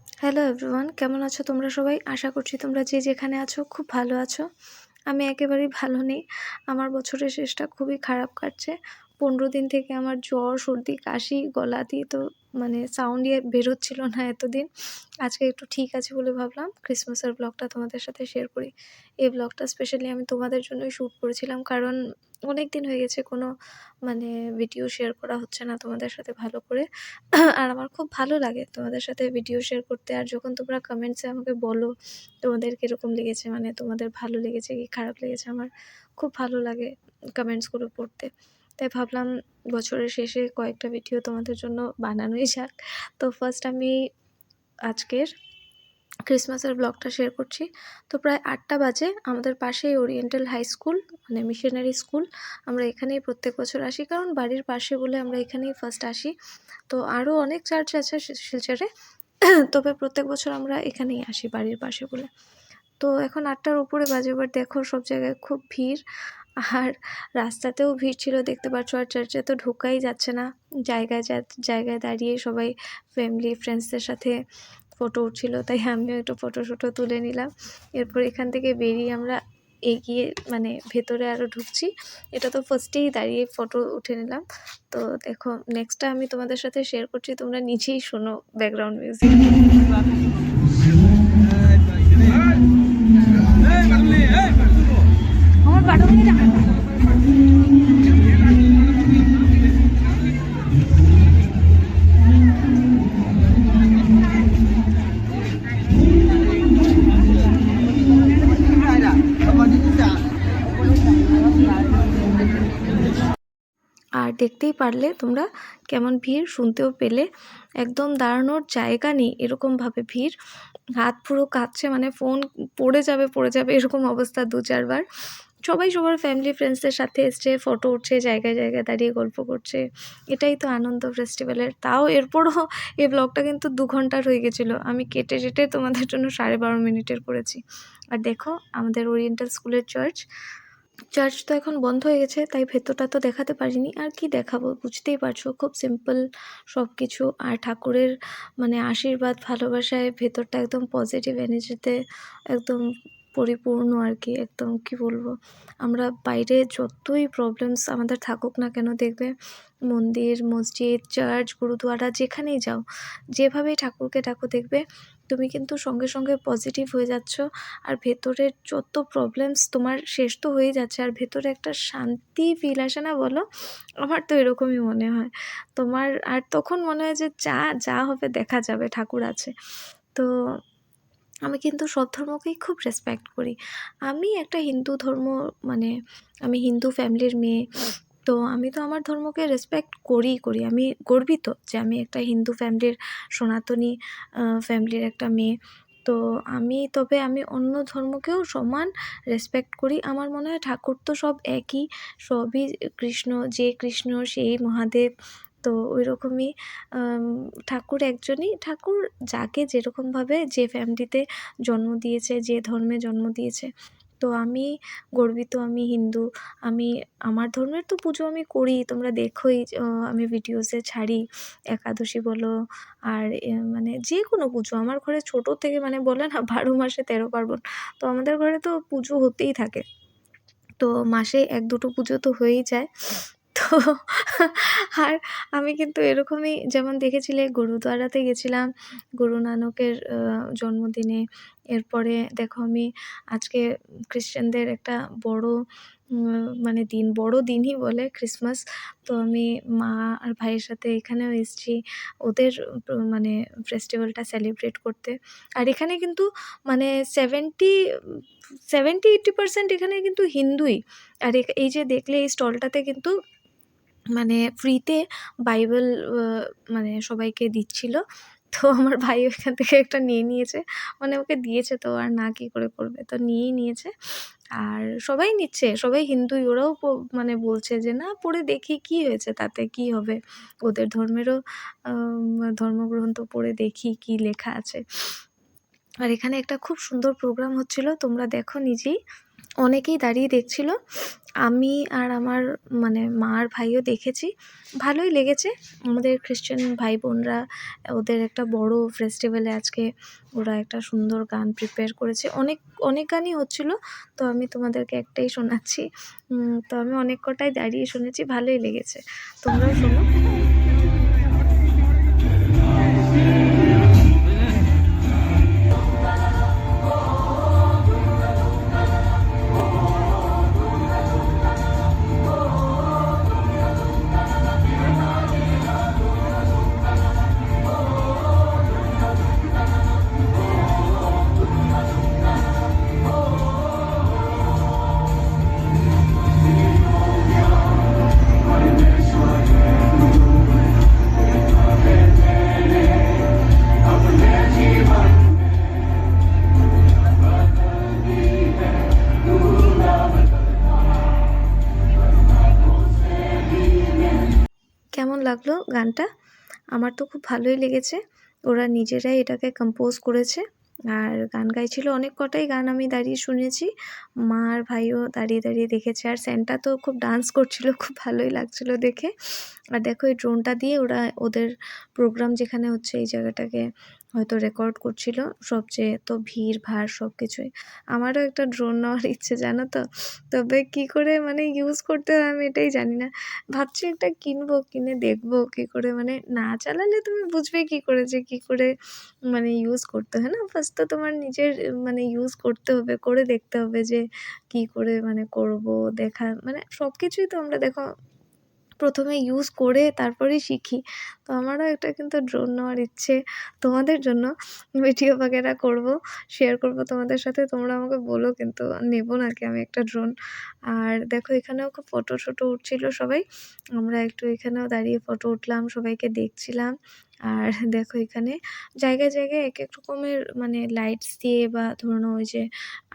Hello everyone, কেমন আছো তোমরা সবাই? আশা করছি তোমরা যে যেখানে আছো খুব ভালো আছো। আমি একেবারেই ভালো নেই। আমার বছরের শেষটা খুবই খারাপ কাটছে। ১৫ দিন থেকে আমার জ্বর, সর্দি, কাশি, গলা দিয়ে তো সাউন্ডই বেরোচ্ছিল না এতদিন। আজকে একটু ঠিক আছি বলে ভাবলাম ক্রিসমাসের ব্লগটা তোমাদের সাথে শেয়ার করি। এই ব্লগটা স্পেশালি আমি তোমাদের জন্যই শ্যুট করেছিলাম, কারণ অনেক দিন হয়ে গেছে কোনো মানে ভিডিও শেয়ার করা হচ্ছে না তোমাদের সাথে ভালো করে। আর আমার খুব ভালো লাগে তোমাদের সাথে ভিডিও শেয়ার করতে। আর যখন তোমরা কমেন্টসে আমাকে বলো তোমাদের কীরকম লেগেছে, তোমাদের ভালো লেগেছে কি খারাপ লেগেছে, আমার খুব ভালো লাগে কমেন্টসগুলো পড়তে। তাই ভাবলাম বছরের শেষে কয়েকটা ভিডিও তোমাদের জন্য বানানোই যাক। তো ফার্স্ট আমি আজকের ক্রিসমাসের ব্লগটা শেয়ার করছি। তো প্রায় ৮টা বাজে, আমাদের পাশেই oriental high school, missionary school. আমরা এখানেই প্রত্যেক বছর আসি, কারণ বাড়ির পাশে বলে আমরা এখানেই ফার্স্ট আসি। তো আরও অনেক চার্চ আছে শিলচরে, তবে প্রত্যেক বছর আমরা এখানেই আসি বাড়ির পাশে বলে। তো এখন ৮টার উপরে বাজে, এবার দেখো সব জায়গায় খুব ভিড়, আর রাস্তাতেও ভিড় ছিল দেখতে পাচ্ছ। আর চার্চে তো ঢোকাই যাচ্ছে না, জায়গায় জায়গায় দাঁড়িয়ে সবাই ফ্যামিলি ফ্রেন্ডসদের সাথে ফটো উঠছিল, তাই আমিও একটু ফটো তুলে নিলাম। এরপর এখান থেকে বেরিয়ে আমরা এগিয়ে ভেতরে আরও ঢুকছি। এটা তো ফার্স্টেই দাঁড়িয়ে ফটো উঠে নিলাম। তো দেখো নেক্সটটা আমি তোমাদের সাথে শেয়ার করছি, তোমরা নিজেই শোনো ব্যাকগ্রাউন্ড মিউজিক। আর দেখতেই পারলে তোমরা কেমন ভিড়, শুনতেও পেলে একদম দাঁড়ানোর জায়গা নেই, এরকমভাবে ভিড়। হাত পুরো কাঁপছে, ফোন পড়ে যাবে এরকম অবস্থা ২-৪ বার। সবাই সবার ফ্যামিলি ফ্রেন্ডসদের সাথে এসছে, ফটো উঠছে, জায়গায় জায়গায় দাঁড়িয়ে গল্প করছে। এটাই তো আনন্দ ফেস্টিভ্যালের। তাও এরপরও এই ব্লগটা কিন্তু ২ ঘন্টার হয়ে গেছিলো, আমি কেটে তোমাদের জন্য 12.5 মিনিটের করেছি। আর দেখো আমাদের ওরিয়েন্টাল স্কুলের চার্চ তো এখন বন্ধ হয়ে গেছে, তাই ভেতরটা তো দেখাতে পারিনি। আর কি দেখাবো, বুঝতেই পারছো, খুব সিম্পল সব কিছু। আর ঠাকুরের আশীর্বাদ, ভালোবাসায় ভেতরটা একদম পজিটিভ এনার্জিতে একদম পরিপূর্ণ আর কি। একদম কি বলবো, আমরা বাইরে যতই প্রবলেমস আমাদের থাকুক না কেন, দেখবে মন্দির, মসজিদ, চার্চ, গুরুদুয়ারা যেখানেই যাও, যেভাবেই ঠাকুরকে ডাকো, দেখবে তুমি কিন্তু সঙ্গে সঙ্গে পজিটিভ হয়ে যাচ্ছ। আর ভেতরের যত প্রবলেমস তোমার শেষ তো হয়ে যাচ্ছে, আর ভেতরে একটা শান্তি ফিল আসে না বলো? আমার তো এরকমই মনে হয় তোমার। আর তখন মনে হয় যে যা হবে দেখা যাবে, ঠাকুর আছে। তো আমি কিন্তু সব ধর্মকেই খুব রেসপেক্ট করি। আমি একটা হিন্দু ধর্ম, আমি হিন্দু ফ্যামিলির মেয়ে। তো আমি তো আমার ধর্মকে রেসপেক্ট করি। আমি গর্বিত যে আমি একটা হিন্দু ফ্যামিলির, সনাতনী ফ্যামিলির একটা মেয়ে। তো তবে আমি অন্য ধর্মকেও সমান রেসপেক্ট করি। আমার মনে হয় ঠাকুর তো সব একই, সবই কৃষ্ণ, যে কৃষ্ণ সেই মহাদেব। তো ওই রকমই ঠাকুর একজনই, ঠাকুর যাকে যেরকমভাবে যে ফ্যামিলিতে জন্ম দিয়েছে, যে ধর্মে জন্ম দিয়েছে। তো আমি গর্বিত, আমি হিন্দু। আমার ধর্মের তো পুজো আমি করি, তোমরা দেখোই, আমি ভিডিওসে ছাড়ি। একাদশী বলো আর যে কোনো পুজো আমার ঘরে ছোটো থেকে, বলে না ১২ মাসে ১৩ পার্বণ। তো আমাদের ঘরে তো পুজো হতেই থাকে। তো মাসে ১-২টো পুজো তো হয়েই যায়। তো আর আমি কিন্তু এরকমই, যেমন দেখেছিলে গুরুদুয়ারাতে গেছিলাম গুরু নানকের জন্মদিনে। এরপরে দেখো আমি আজকে ক্রিশ্চানদের একটা বড় বড় দিনই বলে ক্রিসমাস। তো আমি মা আর ভাইয়ের সাথে এখানেও এসেছি ওদের ফেস্টিভ্যালটা সেলিব্রেট করতে। আর এখানে কিন্তু 70-80% এখানে কিন্তু হিন্দুই। আর এই যে দেখলে এই স্টলটাতে কিন্তু ফ্রিতে বাইবেল সবাইকে দিচ্ছিল। তো আমার ভাই ওইখান থেকে একটা নিয়ে নিয়েছে, ওকে দিয়েছে, তো আর না কি করে করবে, তো নিয়েই নিয়েছে। আর সবাই নিচ্ছে, সবাই হিন্দুই, ওরাও বলছে যে না পড়ে দেখি কি হয়েছে, তাতে কি হবে, ওদের ধর্মেরও ধর্মগ্রন্থ পড়ে দেখি কি লেখা আছে। আর এখানে একটা খুব সুন্দর প্রোগ্রাম হচ্ছিল, তোমরা দেখো নিজেই। অনেকেই দাঁড়িয়ে দেখছিল। আমি আর আমার মানে মা আর ভাইও দেখেছি। ভালোই লেগেছে। আমাদের খ্রিশ্চান ভাই বোনরা ওদের একটা বড় ফেস্টিভ্যালে আজকে ওরা একটা সুন্দর গান প্রিপেয়ার করেছে। অনেক অনেক গানই হচ্ছিল, তো আমি তোমাদেরকে একটাই শোনাচ্ছি। তো আমি অনেক কটাই দাঁড়িয়ে শুনেছি, ভালোই লেগেছে। তোমরাও শোনো। কেমন লাগলো গানটা? আমার তো খুব ভালোই লেগেছে। ওরা নিজেরাই এটাকে কম্পোজ করেছে আর গান গাইছিল। অনেক কটাই গান আমি দাঁড়িয়ে শুনেছি। মা আর ভাইও দাঁড়িয়ে দাঁড়িয়ে দেখেছে। আর স্যান্টা তো খুব ডান্স করছিল, খুব ভালোই লাগছিল দেখে। আর দেখো এই ড্রোনটা দিয়ে ওরা ওদের প্রোগ্রাম যেখানে হচ্ছে এই জায়গাটাকে হয়তো রেকর্ড করছিল। সবচেয়ে এত ভিড় ভাড় সব কিছুই। আমারও একটা ড্রোন নেওয়ার ইচ্ছে, জানো তো। তবে কি করে মানে ইউজ করতে হয় আমি এটাই জানি না। ভাবছি একটা কিনবো, কিনে দেখবো কী করে, মানে না চালালে তুমি বুঝবে কী করে যে কী করে মানে ইউজ করতে হয় না? ফার্স্ট তো তোমার নিজের মানে ইউজ করতে হবে, করে দেখতে হবে যে কী করে মানে করবো, দেখা মানে সব কিছুই তো আমরা দেখো ১ম এ ইউজ করে তারপরেই শিখি। তো আমারও একটা কিন্তু ড্রোন নেওয়ার ইচ্ছে। তোমাদের জন্য ভিডিও বাগেরা করবো, শেয়ার করবো তোমাদের সাথে। তোমরা আমাকে বলো কিন্তু নেবো নাকি আমি একটা ড্রোন। আর দেখো এখানেও খুব ফটো-টটো উঠছিল সবাই। আমরা একটু এখানেও দাঁড়িয়ে ফটো উঠলাম, সবাইকে দেখছিলাম। আর দেখো এখানে জায়গায়, জায়গায় একেক রকমের মানে লাইটস দিয়ে বা ধরে নাও ওই যে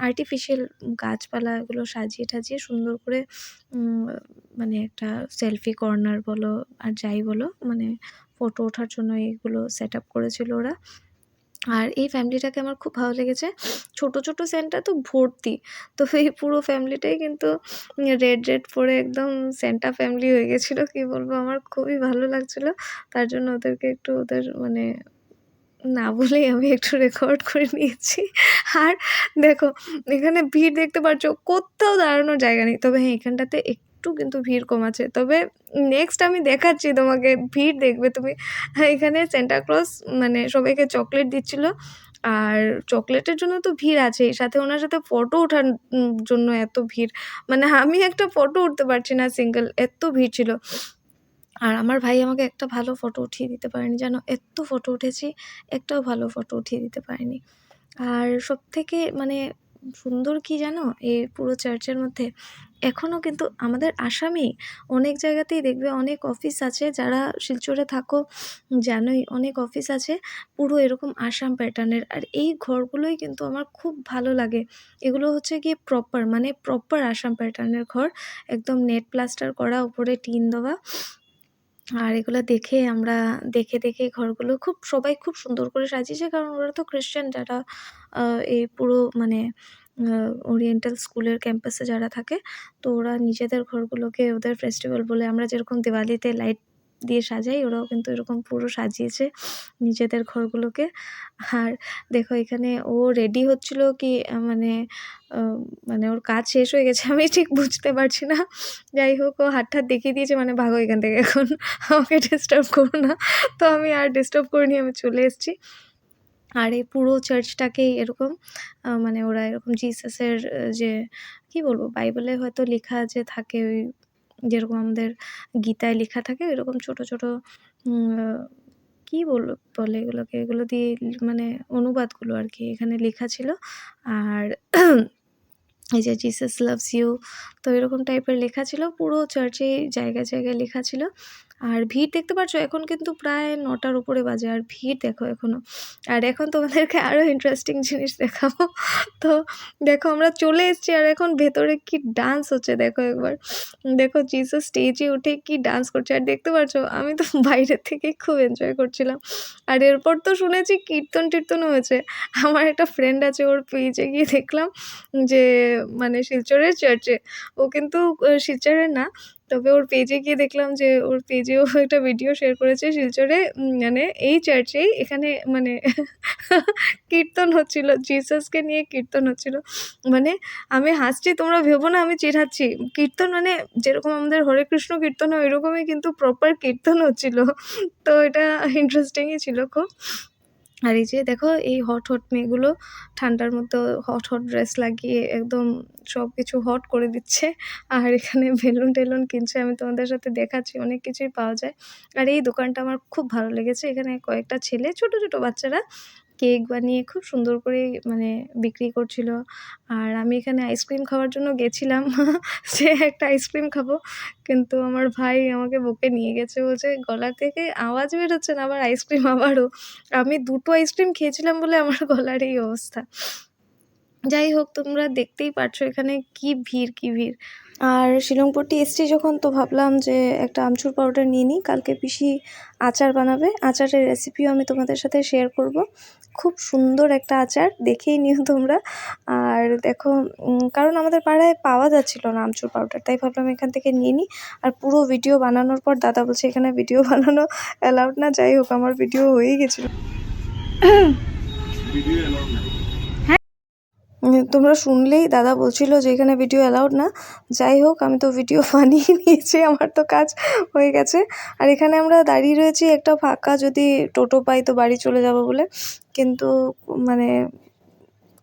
আর্টিফিশিয়াল গাছপালা এগুলো সাজিয়ে টাজিয়ে সুন্দর করে উম মানে একটা সেলফি কর্নার বলো আর যাই বলো, মানে ফটো ওঠার জন্য এগুলো সেট আপ করেছিল ওরা। আর এই ফ্যামিলিটাকে আমার খুব ভালো লেগেছে। ছোট, ছোট স্যান্টা তো ভর্তি। তো এই পুরো ফ্যামিলিটাই কিন্তু রেড, রেড পরে একদম স্যান্টা ফ্যামিলি হয়ে গেছিলো। কী বলবো, আমার খুবই ভালো লাগছিলো। তার জন্য ওদেরকে একটু ওদের মানে না বলেই আমি একটু রেকর্ড করে নিয়েছি। আর দেখো এখানে ভিড় দেখতে পাচ্ছ, কোথাও দাঁড়ানোর জায়গা নেই। তবে হ্যাঁ, এখানটাতে একটু কিন্তু ভিড় কম আছে। তবে নেক্সট আমি দেখাচ্ছি তোমাকে, ভিড় দেখবে তুমি। হ্যাঁ, এখানে সান্টা ক্লজ মানে সবাইকে চকলেট দিচ্ছিল। আর চকলেটের জন্য তো ভিড় আছেই, সাথে ওনার সাথে ফটো ওঠার জন্য এত ভিড়। মানে আমি একটা ফটো উঠতে পারছি না সিঙ্গেল, এত ভিড় ছিল। আর আমার ভাই আমাকে একটা ভালো ফটো উঠিয়ে দিতে পারেনি জানো। এত্ত ফটো উঠেছি, একটাও ভালো ফটো উঠিয়ে দিতে পারেনি। আর সবথেকে মানে সুন্দর কি জানো, এই পুরো চার্চের মধ্যে এখনও কিন্তু আমাদের আসামেই অনেক জায়গাতেই দেখবে অনেক অফিস আছে। যারা শিলচরে থাকো জানোই, অনেক অফিস আছে পুরো এরকম আসাম প্যাটার্নের। আর এই ঘরগুলোই কিন্তু আমার খুব ভালো লাগে। এগুলো হচ্ছে গিয়ে প্রপার মানে প্রপার আসাম প্যাটার্নের ঘর, একদম নেট প্লাস্টার করা, উপরে টিন দেওয়া। আর এগুলো দেখে আমরা দেখে, দেখে ঘরগুলো খুব সবাই খুব সুন্দর করে সাজিয়েছে। কারণ ওরা তো খ্রিশ্চান, যারা এই পুরো মানে ওরিয়েন্টাল স্কুলের ক্যাম্পাসে যারা থাকে, তো ওরা নিজেদের ঘরগুলোকে ওদের ফেস্টিভ্যাল বলে আমরা যেরকম দিওয়ালিতে লাইট দিয়ে সাজাই, ওরাও কিন্তু এরকম পুরো সাজিয়েছে নিজেদের ঘরগুলোকে। আর দেখো এখানে ও রেডি হচ্ছিল কি মানে আ মানে ওর কাজ শেষ হয়ে গেছে আমি ঠিক বুঝতে পারছি না। যাই হোক, ও হাত-ঠাত দেখিয়ে দিয়েছে মানে ভাগো এখান থেকে এখন, আমাকে ডিস্টার্ব করো না। তো আমি আর ডিস্টার্ব করিনি, আমি চলে এসেছি। আর এই পুরো চার্চটাকেই এরকম মানে ওরা এরকম জিসাসের যে কী বলবো, বাইবেলে হয়তো লেখা যে থাকে ওই যেরকম আমাদের গীতায় লেখা থাকে ওইরকম ছোট, ছোট কী বলে এগুলোকে, এগুলো দিয়ে মানে অনুবাদগুলো আরকি এখানে লেখা ছিল। আর এই যে জিসাস লাভস ইউ, তো এরকম টাইপের লেখা ছিল পুরো চার্চে, জায়গায়, জায়গায় লেখা ছিল। আর ভিড় দেখতে পাচ্ছ, এখন কিন্তু প্রায় 9টার উপরে বাজে, আর ভিড় দেখো এখনও। আর এখন তোমাদেরকে আরও ইন্টারেস্টিং জিনিস দেখাবো। তো দেখো আমরা চলে এসেছি, আর এখন ভেতরে কি ডান্স হচ্ছে দেখো একবার। দেখো জিসাস স্টেজে উঠে কি ডান্স করছে, আর দেখতে পাচ্ছ আমি তো বাইরের থেকেই খুব এনজয় করছিলাম। আর এরপর তো শুনেছি কীর্তন টীর্তনও হয়েছে। আমার একটা ফ্রেন্ড আছে, ওর পেজে গিয়ে দেখলাম যে মানে শিলচরের চার্চে, ও কিন্তু শিলচরের না, তবে ওর পেজে গিয়ে দেখলাম যে ওর পেজেও একটা ভিডিও শেয়ার করেছে শিলচরে, মানে এই চার্চেই এখানে মানে কীর্তন হচ্ছিল, জিসাসকে নিয়ে কীর্তন হচ্ছিল। মানে আমি হাসছি, তোমরা ভেবো না আমি চিড়াচ্ছি। কীর্তন মানে যেরকম আমাদের হরে কৃষ্ণ কীর্তন হয় ওইরকমই কিন্তু প্রপার কীর্তন হচ্ছিল। তো এটা ইন্টারেস্টিংই ছিল খুব। আর এই যে দেখো এই হট মেয়েগুলো ঠান্ডার মধ্যে হট ড্রেস লাগিয়ে একদম সব কিছু হট করে দিচ্ছে। আর এখানে বেলুন টেলুন কিনছে, আমি তোমাদের সাথে দেখাচ্ছি, অনেক কিছুই পাওয়া যায়। আর এই দোকানটা আমার খুব ভালো লেগেছে, এখানে কয়েকটা ছেলে ছোট ছোট বাচ্চারা কেক বানিয়ে খুব সুন্দর করে মানে বিক্রি করছিল। আর আমি এখানে আইসক্রিম খাওয়ার জন্য গেছিলাম যে একটা আইসক্রিম খাবো, কিন্তু আমার ভাই আমাকে বকে নিয়ে গেছে, বলছে গলা থেকে আওয়াজ বেরোচ্ছে না আবার আইসক্রিম আবারও। আমি 2টো আইসক্রিম খেয়েছিলাম বলে আমার গলার এই অবস্থা। যাই হোক, তোমরা দেখতেই পারছো এখানে কি ভিড়। আর শিলংপট্টি এসছি যখন, তো ভাবলাম যে একটা আমচুর পাউডার নিয়ে নিই, কালকে পিসি আচার বানাবে, আচারের রেসিপিও আমি তোমাদের সাথে শেয়ার করব। খুব সুন্দর একটা আচার, দেখেই নিও তোমরা। আর দেখো কারণ আমাদের পাড়ায় পাওয়া যাচ্ছিল না আমচুর পাউডার, তাই ভাবলাম এখান থেকে নিয়ে নিই। আর পুরো ভিডিও বানানোর পর দাদা বলছে এখানে ভিডিও বানানো অ্যালাউড না। যাই হোক, আমার ভিডিও হয়েই গেছিলো। তোমরা শুনলেই দাদা বলছিল যে এখানে ভিডিও অ্যালাউড না। যাই হোক, আমি তো ভিডিও বানিয়ে নিয়েছি, আমার তো কাজ হয়ে গেছে। আর এখানে আমরা দাঁড়িয়ে রয়েছি একটা ফাঁকা, যদি টোটো পাই তো বাড়ি চলে যাব বলে, কিন্তু মানে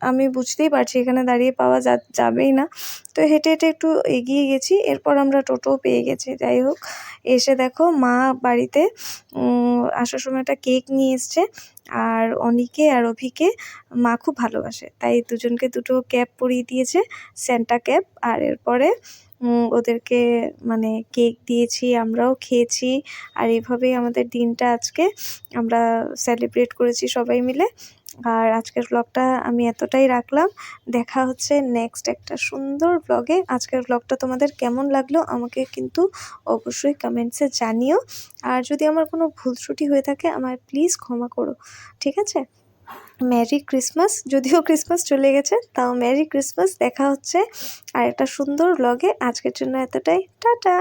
আমি বুঝতেই পারছি এখানে দাঁড়িয়ে পাওয়া যাবেই না, তো হেঁটে একটু এগিয়ে গেছি, এরপর আমরা টোটো পেয়ে গেছি। যাই হোক, এসে দেখো মা বাড়িতে আসার সময় একটা কেক নিয়ে এসছে, আর অনিকে আর অভিকে মা খুব ভালোবাসে, তাই দুজনকে দুটো ক্যাপ পরিয়ে দিয়েছে, স্যান্টা ক্যাপ। আর এরপরে ওদেরকে মানে কেক দিয়েছি, আমরাও খেয়েছি। আর এভাবেই আমাদের দিনটা আজকে আমরা সেলিব্রেট করেছি সবাই মিলে। আর আজকের ব্লগটা আমি এতটাই রাখলাম, দেখা হচ্ছে নেক্সট একটা সুন্দর ব্লগে। আজকের ব্লগটা তোমাদের কেমন লাগলো আমাকে কিন্তু অবশ্যই কমেন্টসে জানিও। আর যদি আমার কোনো ভুল ত্রুটি হয়ে থাকে আমায় প্লিজ ক্ষমা করো, ঠিক আছে? মেরি ক্রিসমাস, যদিও ক্রিসমাস চলে গেছে, তাও মেরি ক্রিসমাস। দেখা হচ্ছে আর একটা সুন্দর ব্লগে। আজকের জন্য এতটাই, টাটা।